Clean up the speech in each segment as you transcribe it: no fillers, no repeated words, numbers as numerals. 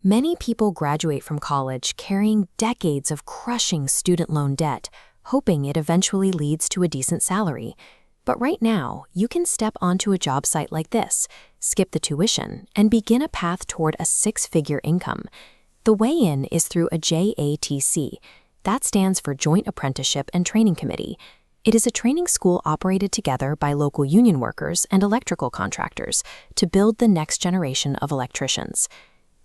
Many people graduate from college carrying decades of crushing student loan debt, hoping it eventually leads to a decent salary. But right now, you can step onto a job site like this, skip the tuition, and begin a path toward a six-figure income. The way in is through a JATC. That stands for Joint Apprenticeship and Training Committee. It is a training school operated together by local union workers and electrical contractors to build the next generation of electricians.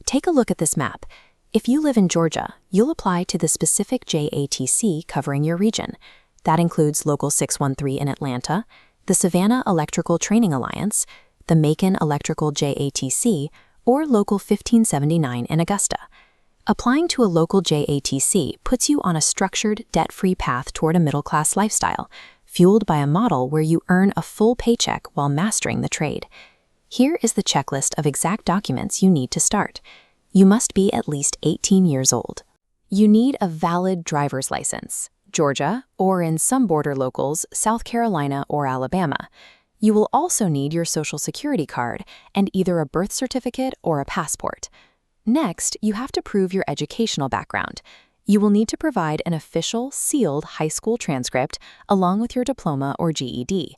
Take a look at this map. If you live in Georgia, you'll apply to the specific JATC covering your region. That includes Local 613 in Atlanta, the Savannah Electrical Training Alliance, the Macon Electrical JATC, or Local 1579 in Augusta. Applying to a local JATC puts you on a structured, debt-free path toward a middle-class lifestyle, fueled by a model where you earn a full paycheck while mastering the trade. Here is the checklist of exact documents you need to start. You must be at least 18 years old. You need a valid driver's license, Georgia, or in some border locals, South Carolina or Alabama. You will also need your Social Security card and either a birth certificate or a passport. Next, you have to prove your educational background. You will need to provide an official, sealed high school transcript along with your diploma or GED.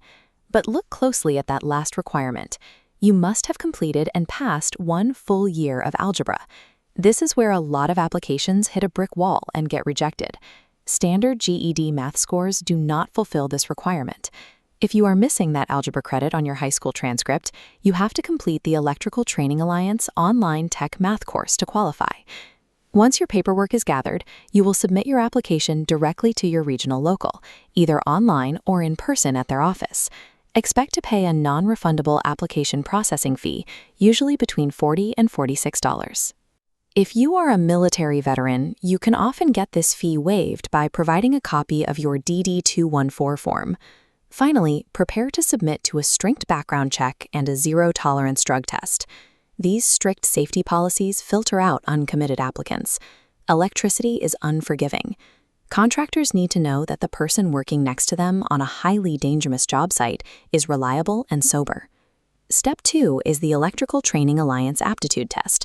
But look closely at that last requirement. You must have completed and passed 1 full year of algebra. This is where a lot of applications hit a brick wall and get rejected. Standard GED math scores do not fulfill this requirement. If you are missing that algebra credit on your high school transcript, you have to complete the Electrical Training Alliance online tech math course to qualify. Once your paperwork is gathered, you will submit your application directly to your regional local, either online or in person at their office. Expect to pay a non-refundable application processing fee, usually between $40 and $46. If you are a military veteran, you can often get this fee waived by providing a copy of your DD-214 form. Finally, prepare to submit to a strict background check and a zero-tolerance drug test. These strict safety policies filter out uncommitted applicants. Electricity is unforgiving. Contractors need to know that the person working next to them on a highly dangerous job site is reliable and sober. Step 2 is the Electrical Training Alliance Aptitude test.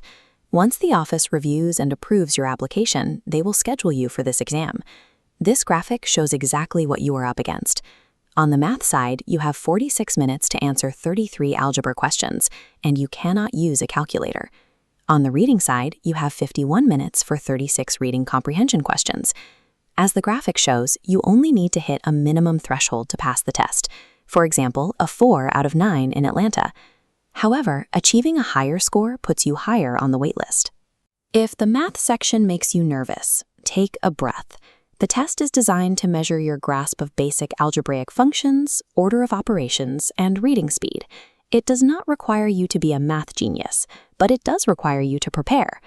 Once the office reviews and approves your application, they will schedule you for this exam. This graphic shows exactly what you are up against. On the math side, you have 46 minutes to answer 33 algebra questions, and you cannot use a calculator. On the reading side, you have 51 minutes for 36 reading comprehension questions. As the graphic shows, you only need to hit a minimum threshold to pass the test. For example, a 4 out of 9 in Atlanta. However, achieving a higher score puts you higher on the waitlist. If the math section makes you nervous, take a breath. The test is designed to measure your grasp of basic algebraic functions, order of operations, and reading speed. It does not require you to be a math genius, but it does require you to prepare.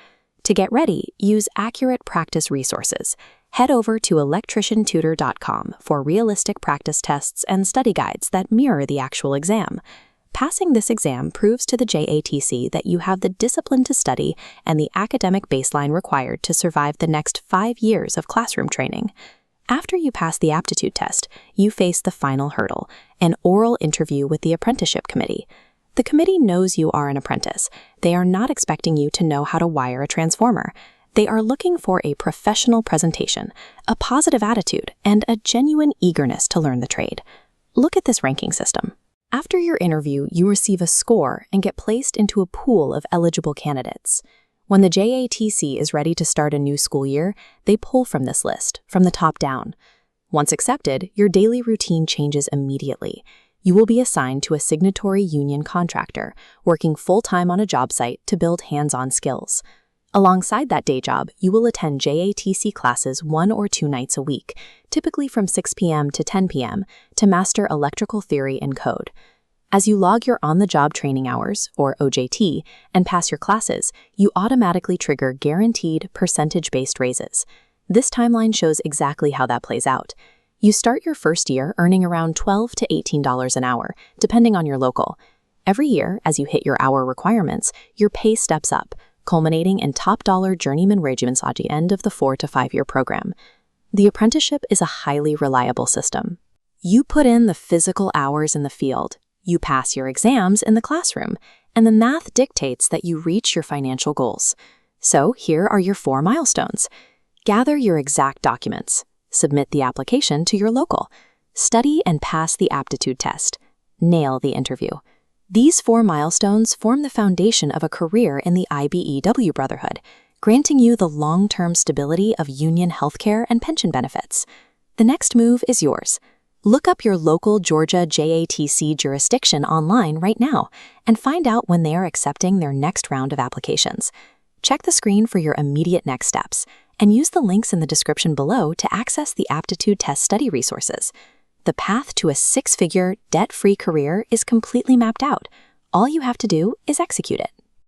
To get ready, use accurate practice resources. Head over to electriciantutor.com for realistic practice tests and study guides that mirror the actual exam. Passing this exam proves to the JATC that you have the discipline to study and the academic baseline required to survive the next 5 years of classroom training. After you pass the aptitude test, you face the final hurdle, an oral interview with the apprenticeship committee. The committee knows you are an apprentice. They are not expecting you to know how to wire a transformer. They are looking for a professional presentation, a positive attitude, and a genuine eagerness to learn the trade. Look at this ranking system. After your interview, you receive a score and get placed into a pool of eligible candidates. When the JATC is ready to start a new school year, they pull from this list, from the top down. Once accepted, your daily routine changes immediately. You will be assigned to a signatory union contractor, working full-time on a job site to build hands-on skills. Alongside that day job, you will attend JATC classes 1 or 2 nights a week, typically from 6 p.m. to 10 p.m., to master electrical theory and code. As you log your on-the-job training hours, or OJT, and pass your classes, you automatically trigger guaranteed percentage-based raises. This timeline shows exactly how that plays out. You start your first year earning around $12 to $18 an hour, depending on your local. Every year, as you hit your hour requirements, your pay steps up, culminating in top-dollar journeyman wages at the end of the 4 to 5 year program. The apprenticeship is a highly reliable system. You put in the physical hours in the field, you pass your exams in the classroom, and the math dictates that you reach your financial goals. So here are your 4 milestones. Gather your exact documents. Submit the application to your local. Study and pass the aptitude test. Nail the interview. These 4 milestones form the foundation of a career in the IBEW Brotherhood, granting you the long-term stability of union healthcare and pension benefits. The next move is yours. Look up your local Georgia JATC jurisdiction online right now and find out when they are accepting their next round of applications. Check the screen for your immediate next steps and use the links in the description below to access the Aptitude Test study resources. The path to a 6-figure, debt-free career is completely mapped out. All you have to do is execute it.